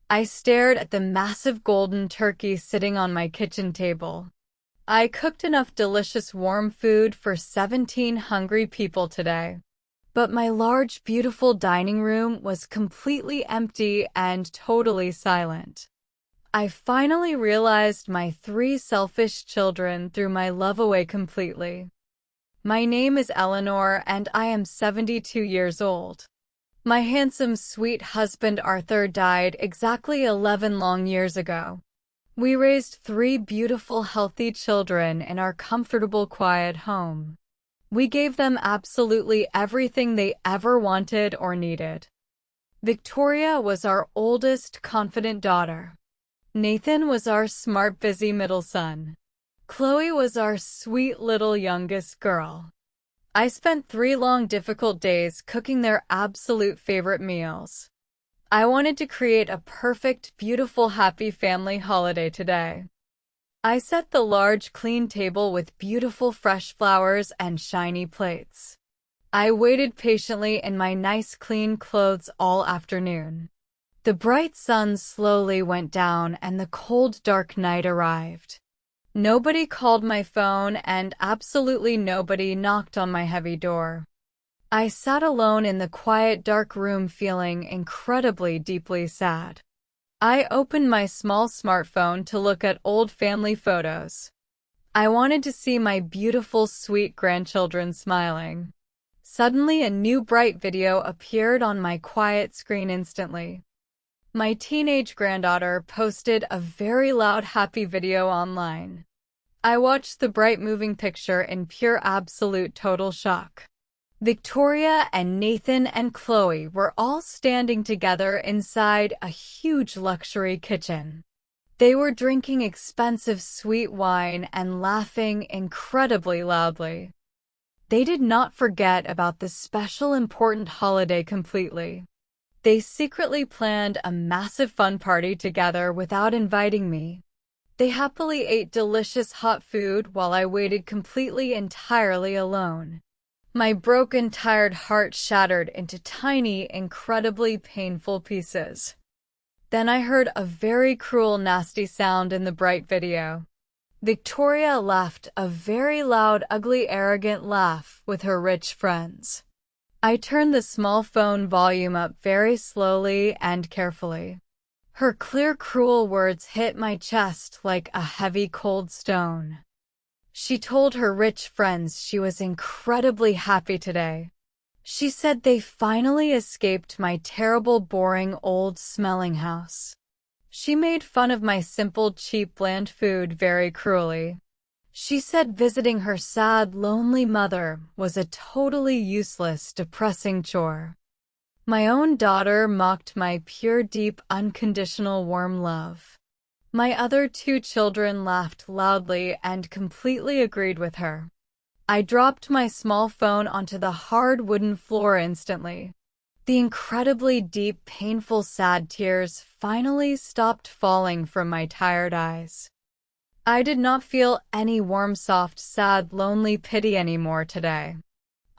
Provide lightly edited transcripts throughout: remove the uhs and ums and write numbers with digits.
I stared at the massive golden turkey sitting on my kitchen table. I cooked enough delicious warm food for 17 hungry people today. But my large, beautiful dining room was completely empty and totally silent. I finally realized my 3 selfish children threw my love away completely. My name is Eleanor and I am 72 years old. My handsome, sweet husband Arthur died exactly 11 long years ago. We raised 3 beautiful, healthy children in our comfortable, quiet home. We gave them absolutely everything they ever wanted or needed. Victoria was our oldest, confident daughter. Nathan was our smart, busy middle son. Chloe was our sweet little youngest girl. I spent 3 long, difficult days cooking their absolute favorite meals. I wanted to create a perfect, beautiful, happy family holiday today. I set the large, clean table with beautiful fresh flowers and shiny plates. I waited patiently in my nice, clean clothes all afternoon. The bright sun slowly went down and the cold, dark night arrived. Nobody called my phone and absolutely nobody knocked on my heavy door. I sat alone in the quiet, dark room feeling incredibly, deeply sad. I opened my small smartphone to look at old family photos. I wanted to see my beautiful, sweet grandchildren smiling. Suddenly, a new bright video appeared on my quiet screen instantly. My teenage granddaughter posted a very loud, happy video online. I watched the bright, moving picture in pure, absolute, total shock. Victoria and Nathan and Chloe were all standing together inside a huge luxury kitchen. They were drinking expensive sweet wine and laughing incredibly loudly. They did not forget about the special, important holiday completely. They secretly planned a massive fun party together without inviting me. They happily ate delicious hot food while I waited completely, entirely alone. My broken, tired heart shattered into tiny, incredibly painful pieces. Then I heard a very cruel, nasty sound in the bright video. Victoria laughed a very loud, ugly, arrogant laugh with her rich friends. I turned the small phone volume up very slowly and carefully. Her clear, cruel words hit my chest like a heavy, cold stone. She told her rich friends she was incredibly happy today. She said they finally escaped my terrible, boring, old-smelling house. She made fun of my simple, cheap, bland food very cruelly. She said visiting her sad, lonely mother was a totally useless, depressing chore. My own daughter mocked my pure, deep, unconditional, warm love. My other 2 children laughed loudly and completely agreed with her. I dropped my small phone onto the hard wooden floor instantly. The incredibly deep, painful, sad tears finally stopped falling from my tired eyes. I did not feel any warm, soft, sad, lonely pity anymore today.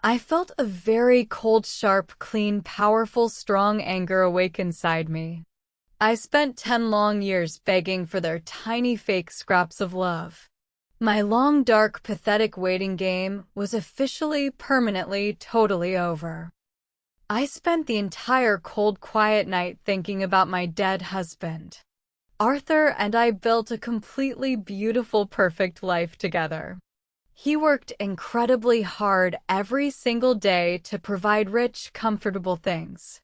I felt a very cold, sharp, clean, powerful, strong anger awake inside me. I spent 10 long years begging for their tiny fake scraps of love. My long, dark, pathetic waiting game was officially, permanently, totally over. I spent the entire cold, quiet night thinking about my dead husband. Arthur and I built a completely beautiful, perfect life together. He worked incredibly hard every single day to provide rich, comfortable things.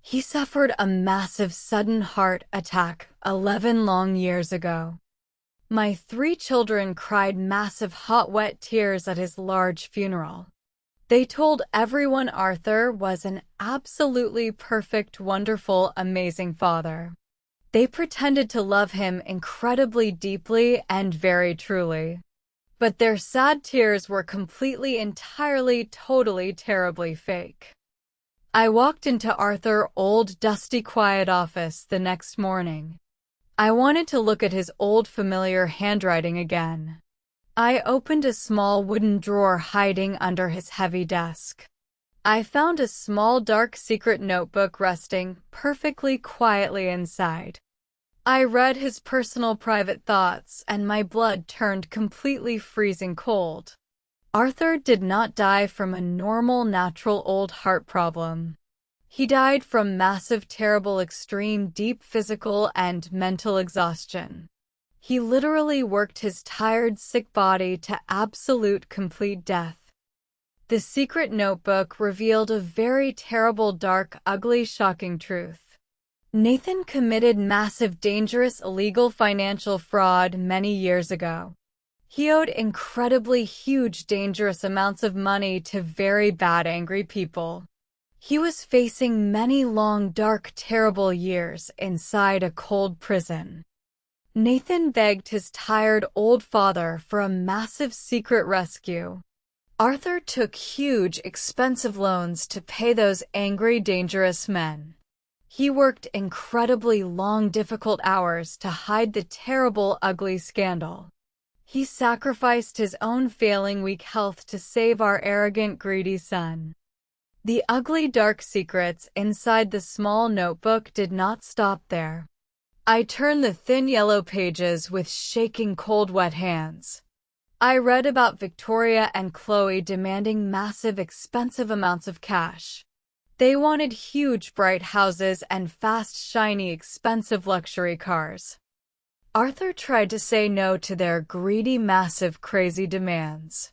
He suffered a massive sudden heart attack 11 long years ago. My 3 children cried massive hot wet tears at his large funeral. They told everyone Arthur was an absolutely perfect, wonderful, amazing father. They pretended to love him incredibly deeply and very truly. But their sad tears were completely, entirely, totally, terribly fake. I walked into Arthur's old, dusty, quiet office the next morning. I wanted to look at his old, familiar handwriting again. I opened a small wooden drawer hiding under his heavy desk. I found a small dark secret notebook resting perfectly quietly inside. I read his personal private thoughts and my blood turned completely freezing cold. Arthur did not die from a normal natural old heart problem. He died from massive, terrible, extreme, deep physical and mental exhaustion. He literally worked his tired, sick body to absolute complete death. The secret notebook revealed a very terrible, dark, ugly, shocking truth. Nathan committed massive, dangerous, illegal financial fraud many years ago. He owed incredibly huge, dangerous amounts of money to very bad, angry people. He was facing many long, dark, terrible years inside a cold prison. Nathan begged his tired old father for a massive secret rescue. Arthur took huge, expensive loans to pay those angry, dangerous men. He worked incredibly long, difficult hours to hide the terrible, ugly scandal. He sacrificed his own failing, weak health to save our arrogant, greedy son. The ugly, dark secrets inside the small notebook did not stop there. I turned the thin yellow pages with shaking, cold, wet hands. I read about Victoria and Chloe demanding massive, expensive amounts of cash. They wanted huge, bright houses and fast, shiny, expensive luxury cars. Arthur tried to say no to their greedy, massive, crazy demands.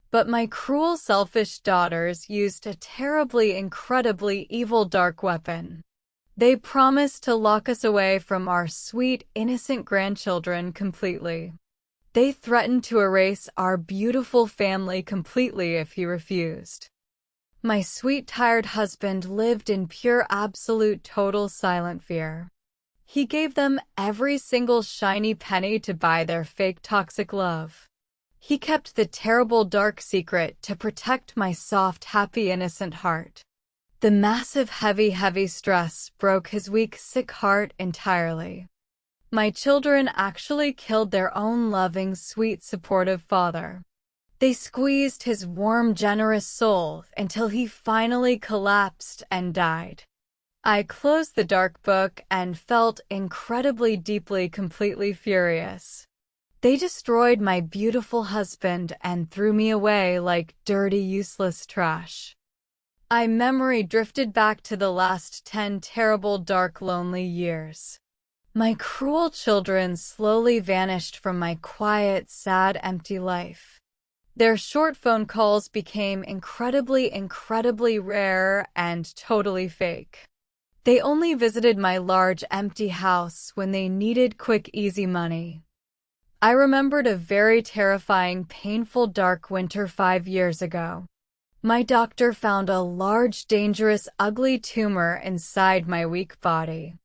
But my cruel, selfish daughters used a terribly, incredibly evil, dark weapon. They promised to lock us away from our sweet, innocent grandchildren completely. They threatened to erase our beautiful family completely if he refused. My sweet, tired husband lived in pure, absolute, total, silent fear. He gave them every single shiny penny to buy their fake, toxic love. He kept the terrible, dark secret to protect my soft, happy, innocent heart. The massive, heavy, heavy stress broke his weak, sick heart entirely. My children actually killed their own loving, sweet, supportive father. They squeezed his warm, generous soul until he finally collapsed and died. I closed the dark book and felt incredibly, deeply, completely furious. They destroyed my beautiful husband and threw me away like dirty, useless trash. My memory drifted back to the last 10 terrible, dark, lonely years. My cruel children slowly vanished from my quiet, sad, empty life. Their short phone calls became incredibly, incredibly rare and totally fake. They only visited my large, empty house when they needed quick, easy money. I remembered a very terrifying, painful, dark winter 5 years ago. My doctor found a large, dangerous, ugly tumor inside my weak body.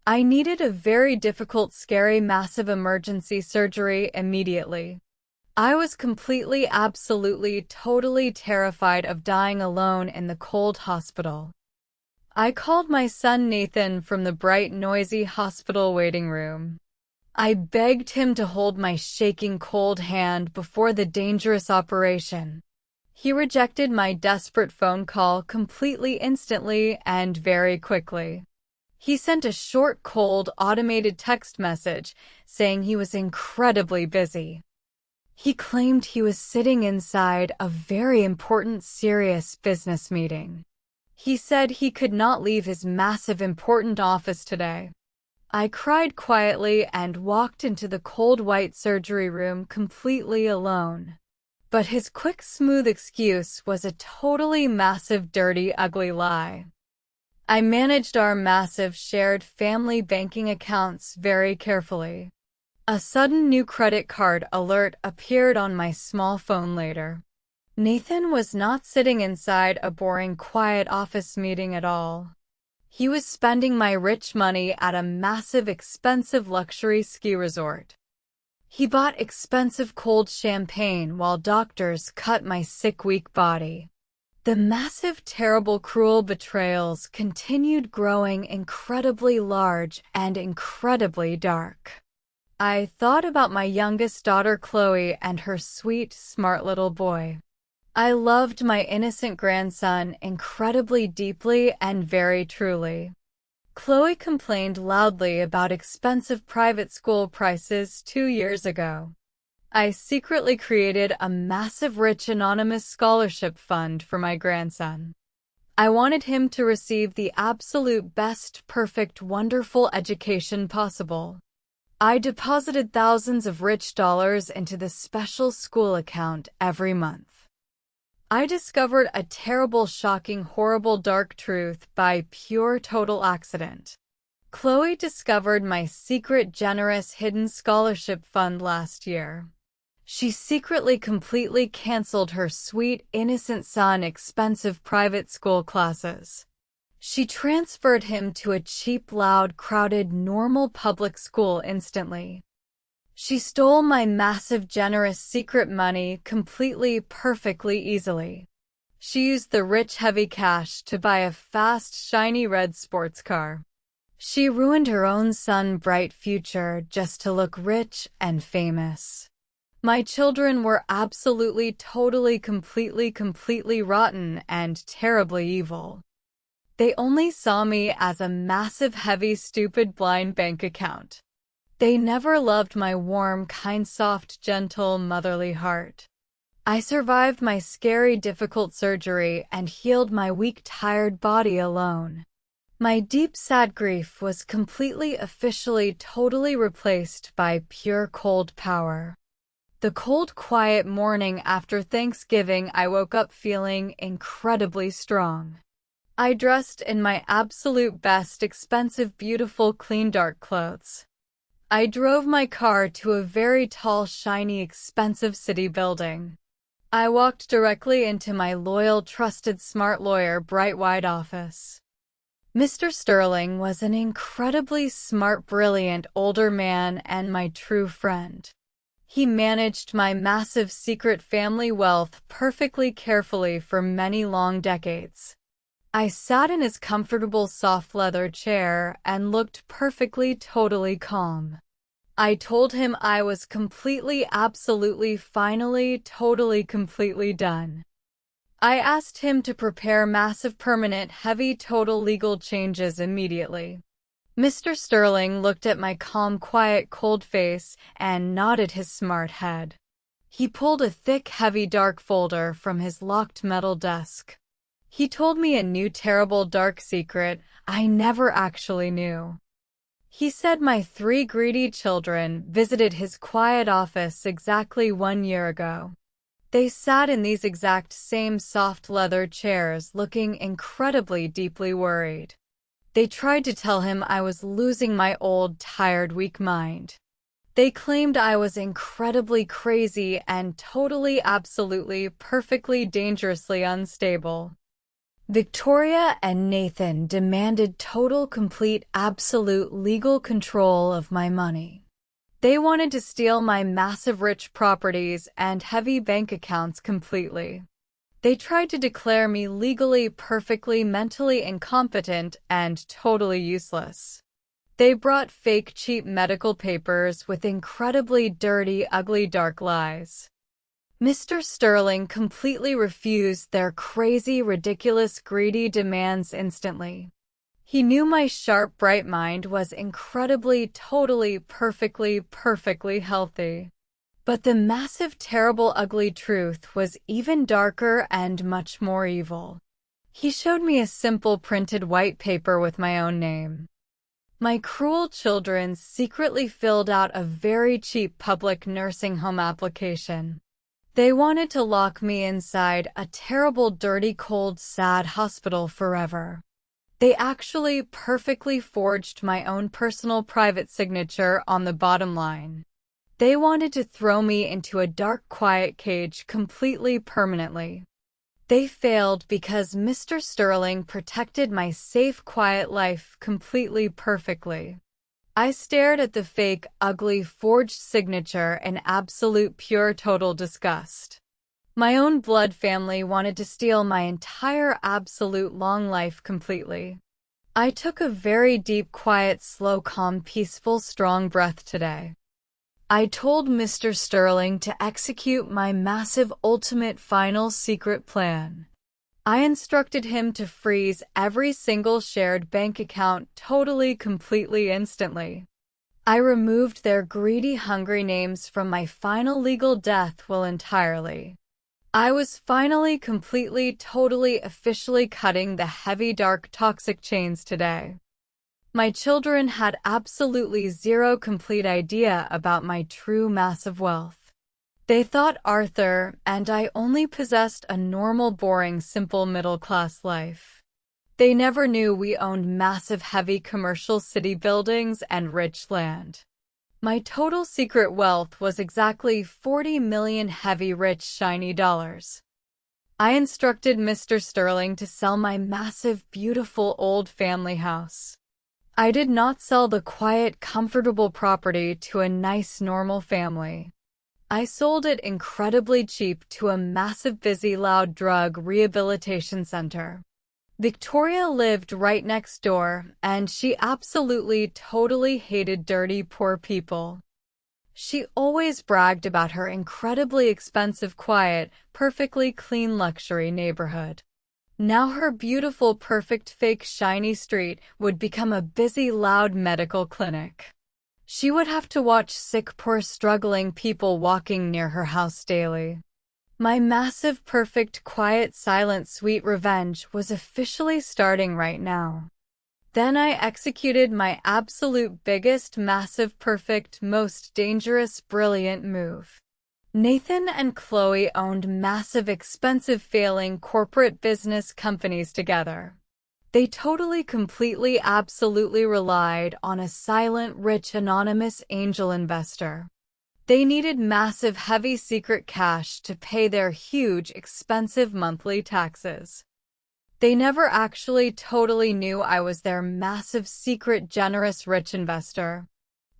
I needed a very difficult, scary, massive emergency surgery immediately. I was completely, absolutely, totally terrified of dying alone in the cold hospital. I called my son Nathan from the bright, noisy hospital waiting room. I begged him to hold my shaking, cold hand before the dangerous operation. He rejected my desperate phone call completely, instantly, and very quickly. He sent a short, cold, automated text message saying he was incredibly busy. He claimed he was sitting inside a very important, serious business meeting. He said he could not leave his massive, important office today. I cried quietly and walked into the cold, white surgery room completely alone. But his quick, smooth excuse was a totally massive, dirty, ugly lie. I managed our massive shared family banking accounts very carefully. A sudden new credit card alert appeared on my small phone later. Nathan was not sitting inside a boring, quiet office meeting at all. He was spending my rich money at a massive, expensive luxury ski resort. He bought expensive cold champagne while doctors cut my sick, weak body. The massive, terrible, cruel betrayals continued growing incredibly large and incredibly dark. I thought about my youngest daughter Chloe and her sweet, smart little boy. I loved my innocent grandson incredibly deeply and very truly. Chloe complained loudly about expensive private school prices 2 years ago. I secretly created a massive rich anonymous scholarship fund for my grandson. I wanted him to receive the absolute best, perfect, wonderful education possible. I deposited thousands of rich dollars into the special school account every month. I discovered a terrible, shocking, horrible, dark truth by pure total accident. Chloe discovered my secret, generous, hidden scholarship fund last year. She secretly completely canceled her sweet, innocent son expensive private school classes. She transferred him to a cheap, loud, crowded, normal public school instantly. She stole my massive, generous, secret money completely, perfectly, easily. She used the rich, heavy cash to buy a fast, shiny red sports car. She ruined her own son's bright future just to look rich and famous. My children were absolutely, totally, completely rotten and terribly evil. They only saw me as a massive, heavy, stupid, blind bank account. They never loved my warm, kind, soft, gentle, motherly heart. I survived my scary, difficult surgery and healed my weak, tired body alone. My deep, sad grief was completely, officially, totally replaced by pure, cold power. The cold, quiet morning after Thanksgiving, I woke up feeling incredibly strong. I dressed in my absolute best, expensive, beautiful, clean, dark clothes. I drove my car to a very tall, shiny, expensive city building. I walked directly into my loyal, trusted, smart lawyer, bright white office. Mr. Sterling was an incredibly smart, brilliant, older man and my true friend. He managed my massive secret family wealth perfectly carefully for many long decades. I sat in his comfortable soft leather chair and looked perfectly, totally calm. I told him I was completely, absolutely, finally, totally, completely done. I asked him to prepare massive, permanent, heavy, total legal changes immediately. Mr. Sterling looked at my calm, quiet, cold face and nodded his smart head. He pulled a thick, heavy, dark folder from his locked metal desk. He told me a new, terrible, dark secret I never actually knew. He said my 3 greedy children visited his quiet office exactly 1 year ago. They sat in these exact same soft leather chairs looking incredibly deeply worried. They tried to tell him I was losing my old, tired, weak mind. They claimed I was incredibly crazy and totally, absolutely, perfectly, dangerously unstable. Victoria and Nathan demanded total, complete, absolute legal control of my money. They wanted to steal my massive rich properties and heavy bank accounts completely. They tried to declare me legally, perfectly, mentally incompetent and totally useless. They brought fake, cheap medical papers with incredibly dirty, ugly, dark lies. Mr. Sterling completely refused their crazy, ridiculous, greedy demands instantly. He knew my sharp, bright mind was incredibly, totally, perfectly healthy. But the massive, terrible, ugly truth was even darker and much more evil. He showed me a simple printed white paper with my own name. My cruel children secretly filled out a very cheap public nursing home application. They wanted to lock me inside a terrible, dirty, cold, sad hospital forever. They actually perfectly forged my own personal private signature on the bottom line. They wanted to throw me into a dark, quiet cage completely, permanently. They failed because Mr. Sterling protected my safe, quiet life completely, perfectly. I stared at the fake, ugly, forged signature in absolute, pure, total disgust. My own blood family wanted to steal my entire, absolute, long life completely. I took a very deep, quiet, slow, calm, peaceful, strong breath today. I told Mr. Sterling to execute my massive ultimate final secret plan. I instructed him to freeze every single shared bank account totally, completely, instantly. I removed their greedy, hungry names from my final legal death will entirely. I was finally, completely, totally, officially cutting the heavy, dark, toxic chains today. My children had absolutely zero complete idea about my true massive wealth. They thought Arthur and I only possessed a normal, boring, simple middle-class life. They never knew we owned massive, heavy commercial city buildings and rich land. My total secret wealth was exactly 40 million heavy, rich, shiny dollars. I instructed Mr. Sterling to sell my massive, beautiful old family house. I did not sell the quiet, comfortable property to a nice, normal family. I sold it incredibly cheap to a massive, busy, loud drug rehabilitation center. Victoria lived right next door, and she absolutely, totally hated dirty, poor people. She always bragged about her incredibly expensive, quiet, perfectly clean luxury neighborhood. Now her beautiful, perfect, fake, shiny street would become a busy, loud medical clinic. She would have to watch sick, poor, struggling people walking near her house daily. My massive, perfect, quiet, silent, sweet revenge was officially starting right now. Then I executed my absolute biggest, massive, perfect, most dangerous, brilliant move. Nathan and Chloe owned massive, expensive, failing corporate business companies together. They totally, completely, absolutely relied on a silent, rich, anonymous angel investor. They needed massive, heavy, secret cash to pay their huge, expensive monthly taxes. They never actually totally knew I was their massive, secret, generous, rich investor.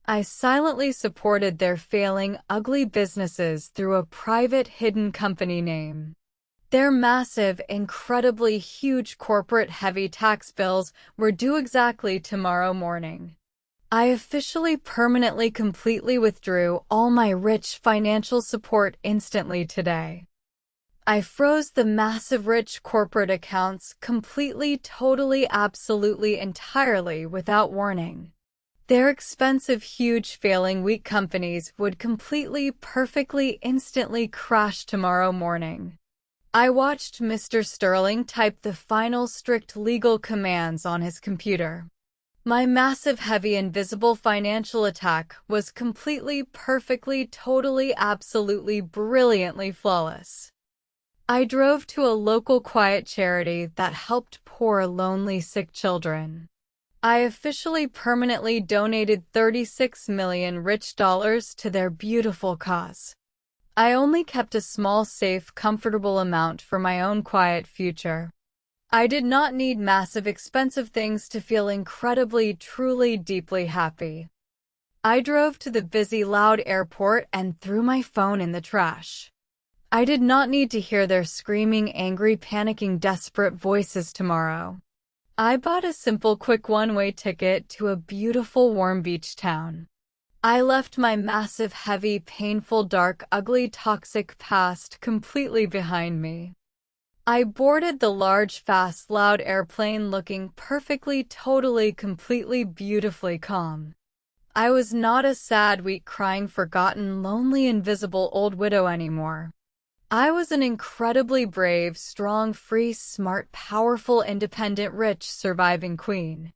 I silently supported their failing, ugly businesses through a private, hidden company name. Their massive, incredibly huge corporate heavy tax bills were due exactly tomorrow morning. I officially, permanently, completely withdrew all my rich financial support instantly today. I froze the massive rich corporate accounts completely, totally, absolutely, entirely without warning. Their expensive, huge, failing, weak companies would completely, perfectly, instantly crash tomorrow morning. I watched Mr. Sterling type the final strict legal commands on his computer. My massive, heavy, invisible financial attack was completely, perfectly, totally, absolutely, brilliantly flawless. I drove to a local quiet charity that helped poor, lonely, sick children. I officially, permanently donated 36 million rich dollars to their beautiful cause. I only kept a small, safe, comfortable amount for my own quiet future. I did not need massive, expensive things to feel incredibly, truly, deeply happy. I drove to the busy, loud airport and threw my phone in the trash. I did not need to hear their screaming, angry, panicking, desperate voices tomorrow. I bought a simple, quick one-way ticket to a beautiful, warm beach town. I left my massive, heavy, painful, dark, ugly, toxic past completely behind me. I boarded the large, fast, loud airplane looking perfectly, totally, completely, beautifully calm. I was not a sad, weak, crying, forgotten, lonely, invisible old widow anymore. I was an incredibly brave, strong, free, smart, powerful, independent, rich, surviving queen.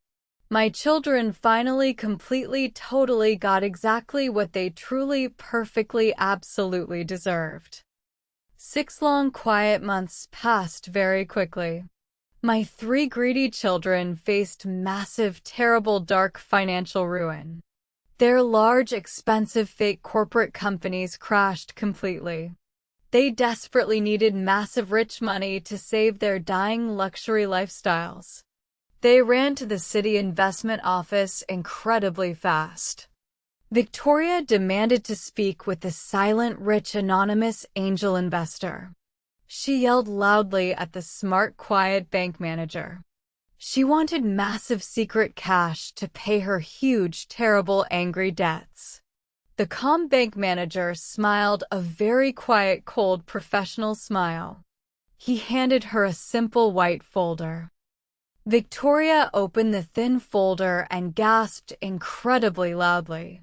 My children finally, completely, totally got exactly what they truly, perfectly, absolutely deserved. 6 long, quiet months passed very quickly. My 3 greedy children faced massive, terrible, dark financial ruin. Their large, expensive, fake corporate companies crashed completely. They desperately needed massive, rich money to save their dying luxury lifestyles. They ran to the city investment office incredibly fast. Victoria demanded to speak with the silent, rich, anonymous angel investor. She yelled loudly at the smart, quiet bank manager. She wanted massive secret cash to pay her huge, terrible, angry debts. The calm bank manager smiled a very quiet, cold, professional smile. He handed her a simple white folder. Victoria opened the thin folder and gasped incredibly loudly.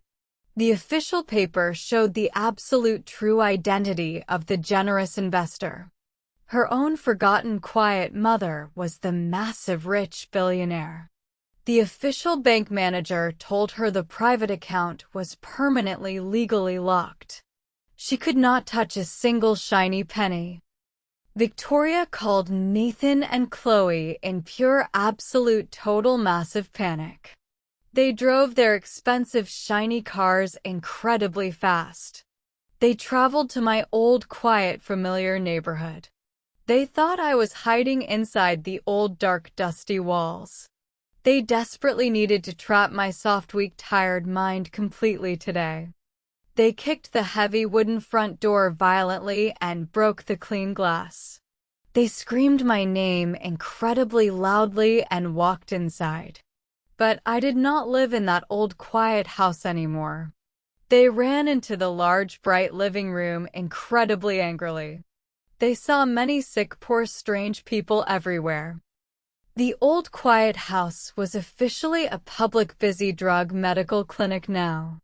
The official paper showed the absolute true identity of the generous investor. Her own forgotten quiet mother was the massive rich billionaire. The official bank manager told her the private account was permanently legally locked. She could not touch a single shiny penny. Victoria called Nathan and Chloe in pure absolute total massive panic. They drove their expensive shiny cars incredibly fast. They traveled to my old quiet familiar neighborhood. They thought I was hiding inside the old dark dusty walls. They desperately needed to trap my soft weak tired mind completely today. They kicked the heavy wooden front door violently and broke the clean glass. They screamed my name incredibly loudly and walked inside. But I did not live in that old quiet house anymore. They ran into the large bright living room incredibly angrily. They saw many sick poor strange people everywhere. The old quiet house was officially a public busy drug medical clinic now.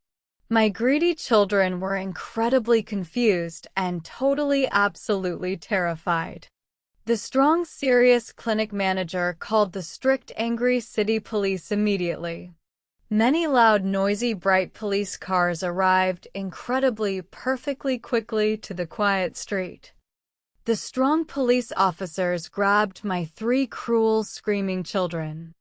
My greedy children were incredibly confused and totally absolutely terrified. The strong serious clinic manager called the strict angry city police immediately. Many loud noisy bright police cars arrived incredibly perfectly quickly to the quiet street. The strong police officers grabbed my 3 cruel, screaming children.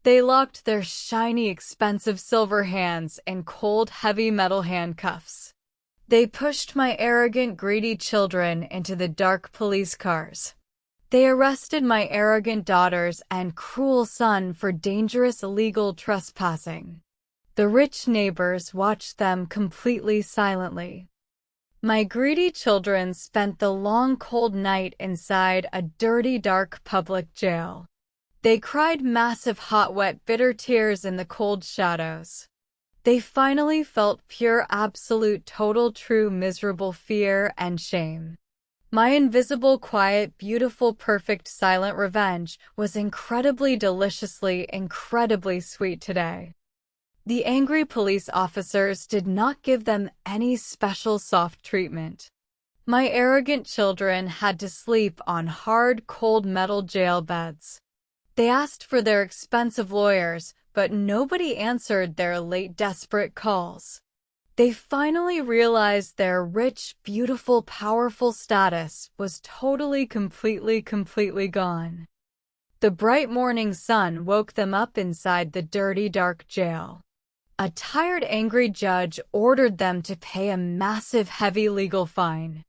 They locked their shiny, expensive silver hands in cold, heavy metal handcuffs. They pushed my arrogant, greedy children into the dark police cars. They arrested my arrogant daughters and cruel son for dangerous illegal trespassing. The rich neighbors watched them completely silently. My greedy children spent the long cold night inside a dirty dark public jail. They cried massive hot wet bitter tears in the cold shadows. They finally felt pure absolute total true miserable fear and shame. My invisible quiet beautiful perfect silent revenge was incredibly deliciously incredibly sweet today. The angry police officers did not give them any special soft treatment. My arrogant children had to sleep on hard, cold metal jail beds. They asked for their expensive lawyers, but nobody answered their late desperate calls. They finally realized their rich, beautiful, powerful status was totally, completely gone. The bright morning sun woke them up inside the dirty, dark jail. A tired, angry judge ordered them to pay a massive, heavy legal fine.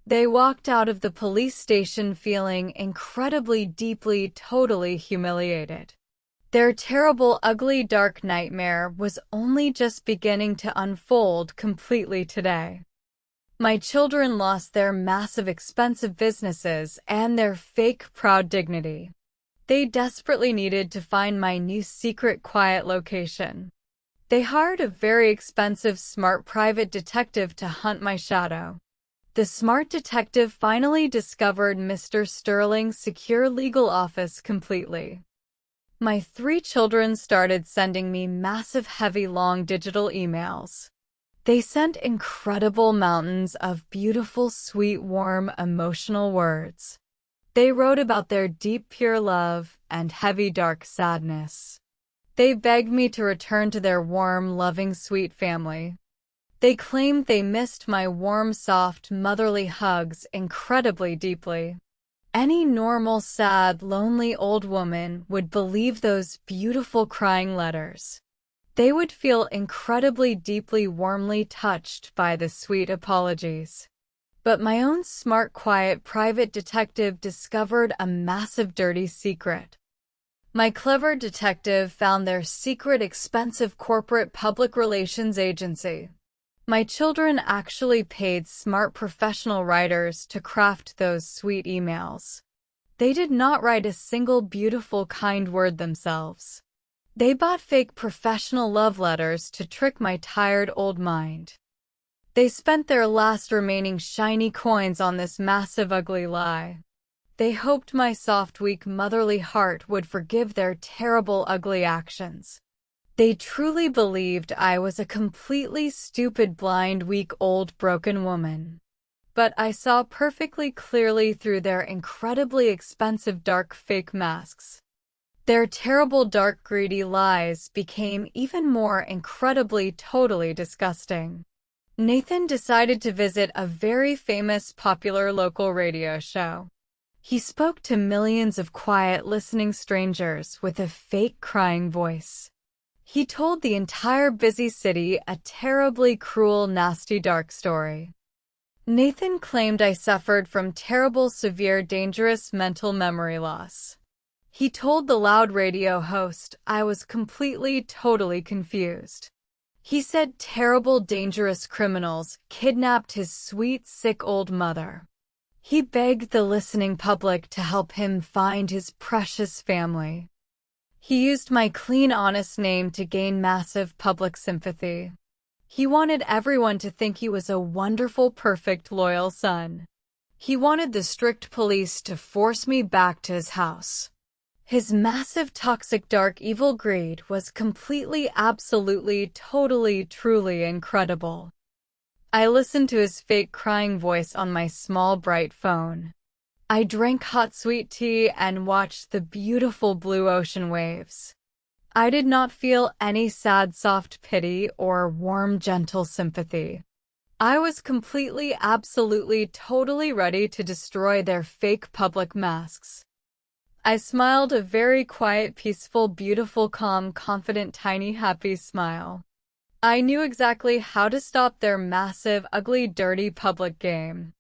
They walked out of the police station feeling incredibly, deeply, totally humiliated. Their terrible, ugly, dark nightmare was only just beginning to unfold completely today. My children lost their massive, expensive businesses and their fake, proud dignity. They desperately needed to find my new secret, quiet location. They hired a very expensive, smart private detective to hunt my shadow. The smart detective finally discovered Mr. Sterling's secure legal office completely. My 3 children started sending me massive, heavy, long digital emails. They sent incredible mountains of beautiful, sweet, warm, emotional words. They wrote about their deep, pure love and heavy, dark sadness. They begged me to return to their warm, loving, sweet family. They claimed they missed my warm, soft, motherly hugs incredibly deeply. Any normal, sad, lonely old woman would believe those beautiful crying letters. They would feel incredibly deeply, warmly touched by the sweet apologies. But my own smart, quiet, private detective discovered a massive, dirty secret. My clever detective found their secret, expensive corporate public relations agency. My children actually paid smart professional writers to craft those sweet emails. They did not write a single beautiful, kind word themselves. They bought fake professional love letters to trick my tired old mind. They spent their last remaining shiny coins on this massive ugly lie. They hoped my soft, weak, motherly heart would forgive their terrible, ugly actions. They truly believed I was a completely stupid, blind, weak, old, broken woman. But I saw perfectly clearly through their incredibly expensive, dark, fake masks. Their terrible, dark, greedy lies became even more incredibly, totally disgusting. Nathan decided to visit a very famous, popular local radio show. He spoke to millions of quiet, listening strangers with a fake, crying voice. He told the entire busy city a terribly cruel, nasty, dark story. Nathan claimed I suffered from terrible, severe, dangerous mental memory loss. He told the loud radio host I was completely, totally confused. He said terrible, dangerous criminals kidnapped his sweet, sick old mother. He begged the listening public to help him find his precious family. He used my clean, honest name to gain massive public sympathy. He wanted everyone to think he was a wonderful, perfect, loyal son. He wanted the strict police to force me back to his house. His massive, toxic, dark, evil greed was completely, absolutely, totally, truly incredible. I listened to his fake crying voice on my small, bright phone. I drank hot, sweet tea and watched the beautiful blue ocean waves. I did not feel any sad, soft pity or warm, gentle sympathy. I was completely, absolutely, totally ready to destroy their fake public masks. I smiled a very quiet, peaceful, beautiful, calm, confident, tiny, happy smile. I knew exactly how to stop their massive, ugly, dirty public game.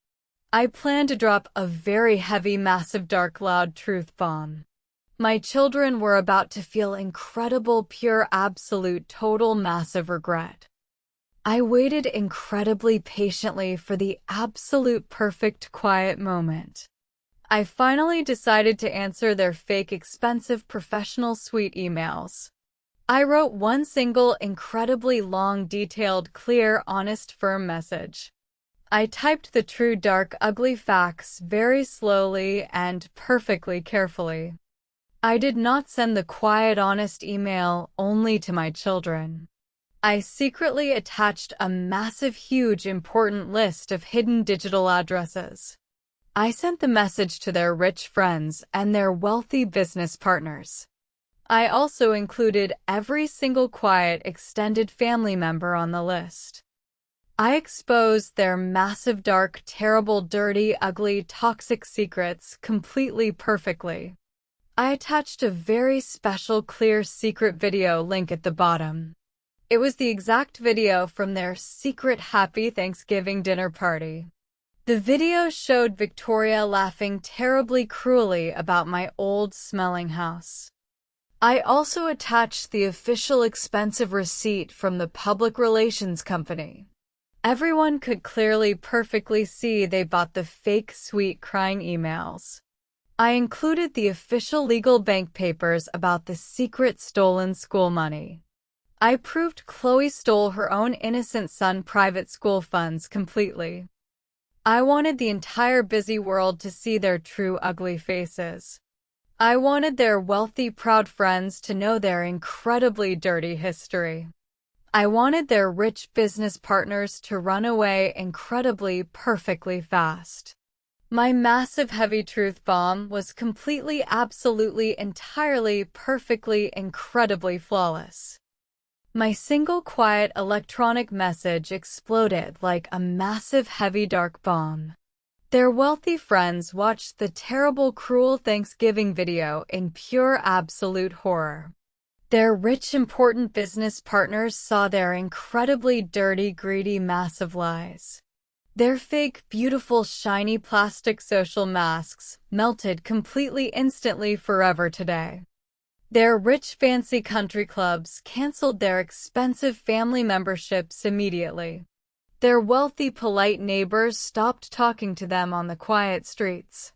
I planned to drop a very heavy, massive, dark, loud truth bomb. My children were about to feel incredible, pure, absolute, total, massive regret. I waited incredibly patiently for the absolute perfect quiet moment. I finally decided to answer their fake, expensive, professional, sweet emails. I wrote one single, incredibly long, detailed, clear, honest, firm message. I typed the true, dark, ugly facts very slowly and perfectly carefully. I did not send the quiet, honest email only to my children. I secretly attached a massive, huge, important list of hidden digital addresses. I sent the message to their rich friends and their wealthy business partners. I also included every single quiet, extended family member on the list. I exposed their massive, dark, terrible, dirty, ugly, toxic secrets completely, perfectly. I attached a very special, clear, secret video link at the bottom. It was the exact video from their secret happy Thanksgiving dinner party. The video showed Victoria laughing terribly cruelly about my old smelling house. I also attached the official expensive receipt from the public relations company. Everyone could clearly, perfectly see they bought the fake, sweet, crying emails. I included the official legal bank papers about the secret stolen school money. I proved Chloe stole her own innocent son private school funds completely. I wanted the entire busy world to see their true ugly faces. I wanted their wealthy, proud friends to know their incredibly dirty history. I wanted their rich business partners to run away incredibly, perfectly fast. My massive, heavy truth bomb was completely, absolutely, entirely, perfectly, incredibly flawless. My single quiet electronic message exploded like a massive heavy dark bomb. Their wealthy friends watched the terrible cruel Thanksgiving video in pure absolute horror. Their rich important business partners saw their incredibly dirty greedy massive lies. Their fake beautiful shiny plastic social masks melted completely instantly forever today. Their rich fancy country clubs canceled their expensive family memberships immediately. Their wealthy polite neighbors stopped talking to them on the quiet streets.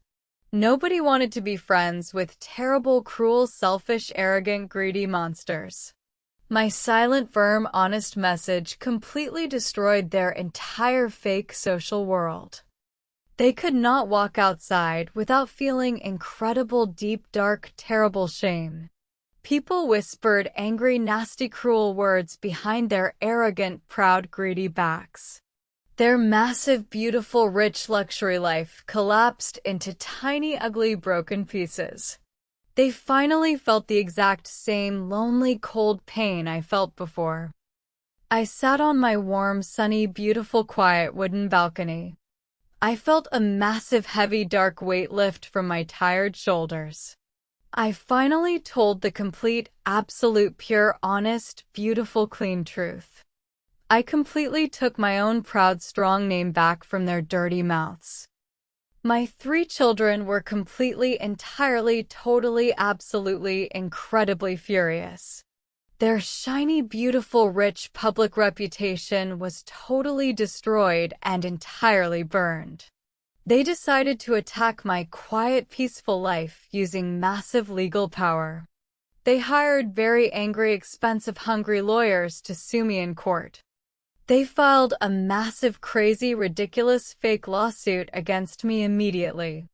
Nobody wanted to be friends with terrible, cruel, selfish, arrogant, greedy monsters. My silent, firm, honest message completely destroyed their entire fake social world. They could not walk outside without feeling incredible, deep, dark, terrible shame. People whispered angry, nasty, cruel words behind their arrogant, proud, greedy backs. Their massive, beautiful, rich luxury life collapsed into tiny, ugly, broken pieces. They finally felt the exact same lonely, cold pain I felt before. I sat on my warm, sunny, beautiful, quiet wooden balcony. I felt a massive, heavy, dark weight lift from my tired shoulders. I finally told the complete, absolute, pure, honest, beautiful, clean truth. I completely took my own proud, strong name back from their dirty mouths. My 3 children were completely, entirely, totally, absolutely, incredibly furious. Their shiny, beautiful, rich public reputation was totally destroyed and entirely burned. They decided to attack my quiet, peaceful life using massive legal power. They hired very angry, expensive, hungry lawyers to sue me in court. They filed a massive, crazy, ridiculous, fake lawsuit against me immediately.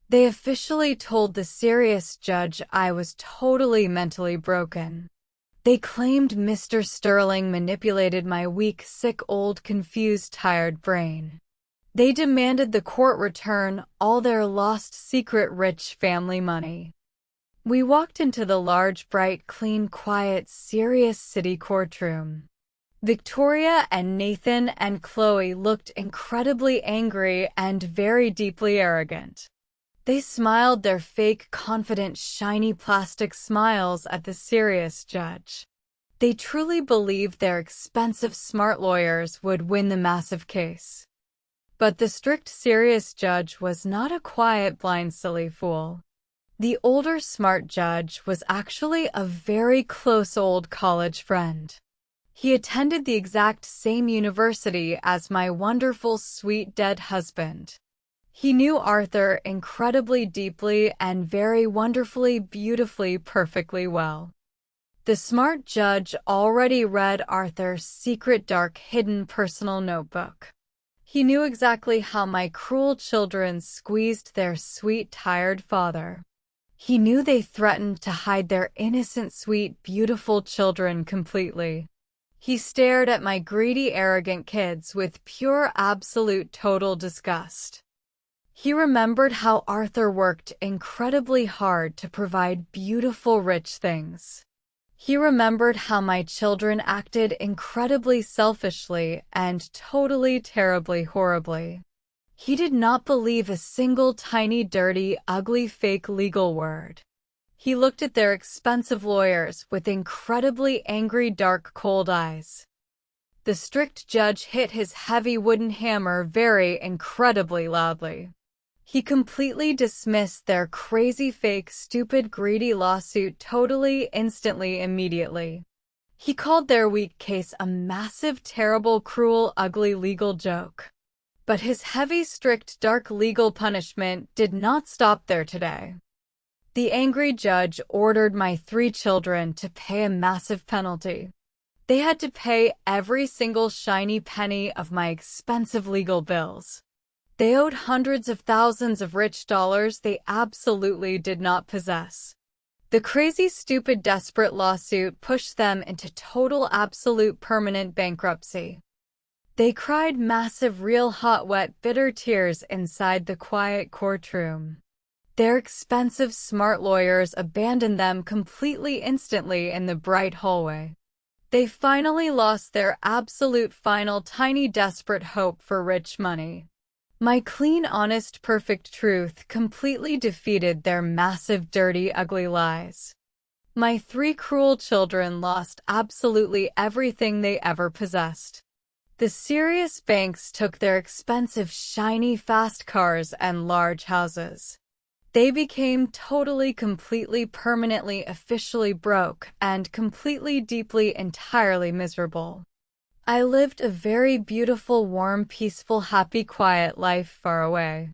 They officially told the serious judge I was totally mentally broken. They claimed Mr. Sterling manipulated my weak, sick, old, confused, tired brain. They demanded the court return all their lost, secret, rich family money. We walked into the large, bright, clean, quiet, serious city courtroom. Victoria and Nathan and Chloe looked incredibly angry and very deeply arrogant. They smiled their fake, confident, shiny plastic smiles at the serious judge. They truly believed their expensive, smart lawyers would win the massive case. But the strict, serious judge was not a quiet, blind, silly fool. The older, smart judge was actually a very close old college friend. He attended the exact same university as my wonderful, sweet, dead husband. He knew Arthur incredibly deeply and very wonderfully, beautifully, perfectly well. The smart judge already read Arthur's secret, dark, hidden personal notebook. He knew exactly how my cruel children squeezed their sweet, tired father. He knew they threatened to hide their innocent, sweet, beautiful children completely. He stared at my greedy, arrogant kids with pure, absolute, total disgust. He remembered how Arthur worked incredibly hard to provide beautiful, rich things. He remembered how my children acted incredibly selfishly and totally, terribly, horribly. He did not believe a single tiny, dirty, ugly, fake legal word. He looked at their expensive lawyers with incredibly angry, dark, cold eyes. The strict judge hit his heavy wooden hammer very incredibly loudly. He completely dismissed their crazy, fake, stupid, greedy lawsuit totally, instantly, immediately. He called their weak case a massive, terrible, cruel, ugly legal joke. But his heavy, strict, dark legal punishment did not stop there today. The angry judge ordered my 3 children to pay a massive penalty. They had to pay every single shiny penny of my expensive legal bills. They owed hundreds of thousands of rich dollars they absolutely did not possess. The crazy, stupid, desperate lawsuit pushed them into total, absolute, permanent bankruptcy. They cried massive, real, hot, wet, bitter tears inside the quiet courtroom. Their expensive, smart lawyers abandoned them completely, instantly in the bright hallway. They finally lost their absolute, final, tiny, desperate hope for rich money. My clean, honest, perfect truth completely defeated their massive, dirty, ugly lies. My 3 cruel children lost absolutely everything they ever possessed. The serious banks took their expensive, shiny, fast cars and large houses. They became totally, completely, permanently, officially broke and completely, deeply, entirely miserable. I lived a very beautiful, warm, peaceful, happy, quiet life far away.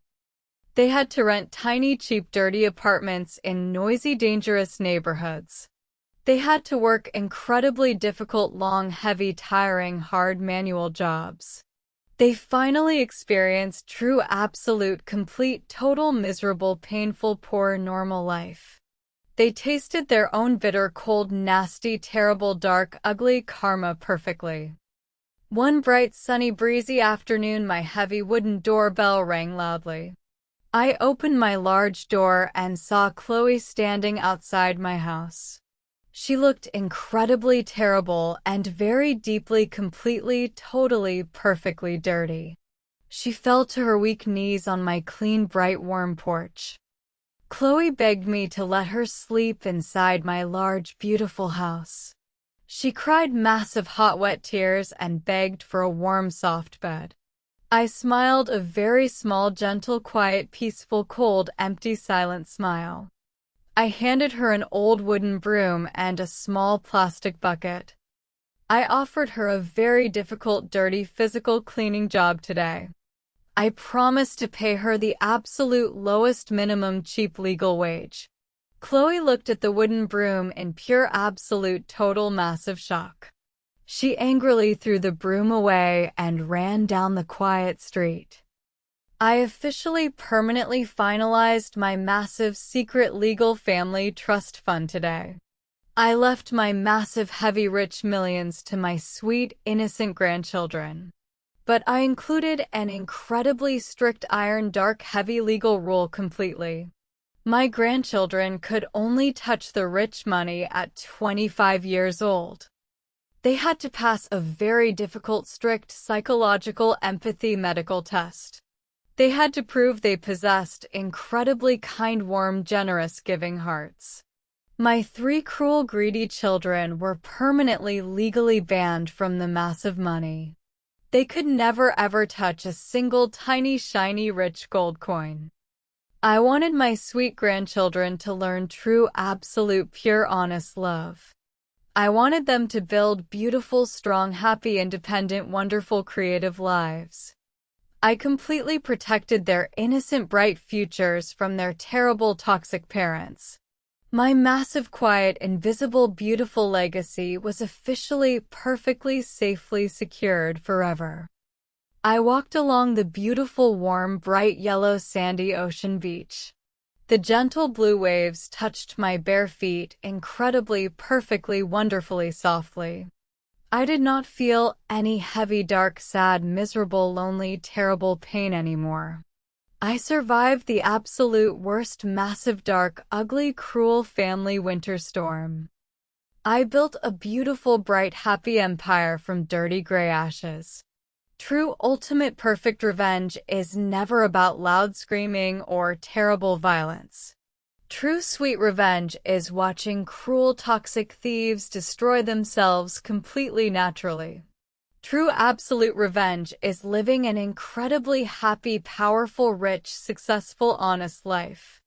They had to rent tiny, cheap, dirty apartments in noisy, dangerous neighborhoods. They had to work incredibly difficult, long, heavy, tiring, hard manual jobs. They finally experienced true, absolute, complete, total, miserable, painful, poor, normal life. They tasted their own bitter, cold, nasty, terrible, dark, ugly karma perfectly. One bright, sunny, breezy afternoon, my heavy wooden doorbell rang loudly. I opened my large door and saw Chloe standing outside my house. She looked incredibly terrible and very deeply, completely, totally, perfectly dirty. She fell to her weak knees on my clean, bright, warm porch. Chloe begged me to let her sleep inside my large, beautiful house. She cried massive, hot, wet tears and begged for a warm, soft bed. I smiled a very small, gentle, quiet, peaceful, cold, empty, silent smile. I handed her an old wooden broom and a small plastic bucket. I offered her a very difficult, dirty, physical cleaning job today. I promised to pay her the absolute lowest minimum cheap legal wage. Chloe looked at the wooden broom in pure, absolute, total, massive shock. She angrily threw the broom away and ran down the quiet street. I officially permanently finalized my massive secret legal family trust fund today. I left my massive heavy rich millions to my sweet innocent grandchildren. But I included an incredibly strict iron dark heavy legal rule completely. My grandchildren could only touch the rich money at 25 years old. They had to pass a very difficult strict psychological empathy medical test. They had to prove they possessed incredibly kind, warm, generous, giving hearts. My 3 cruel, greedy children were permanently legally banned from the massive money. They could never ever touch a single tiny, shiny, rich gold coin. I wanted my sweet grandchildren to learn true, absolute, pure, honest love. I wanted them to build beautiful, strong, happy, independent, wonderful, creative lives. I completely protected their innocent, bright futures from their terrible, toxic parents. My massive, quiet, invisible, beautiful legacy was officially, perfectly, safely secured forever. I walked along the beautiful, warm, bright yellow sandy ocean beach. The gentle blue waves touched my bare feet incredibly, perfectly, wonderfully, softly. I did not feel any heavy, dark, sad, miserable, lonely, terrible pain anymore. I survived the absolute worst, massive, dark, ugly, cruel family winter storm. I built a beautiful, bright, happy empire from dirty gray ashes. True, ultimate, perfect revenge is never about loud screaming or terrible violence. True, sweet revenge is watching cruel, toxic thieves destroy themselves completely naturally. True, absolute revenge is living an incredibly happy, powerful, rich, successful, honest life.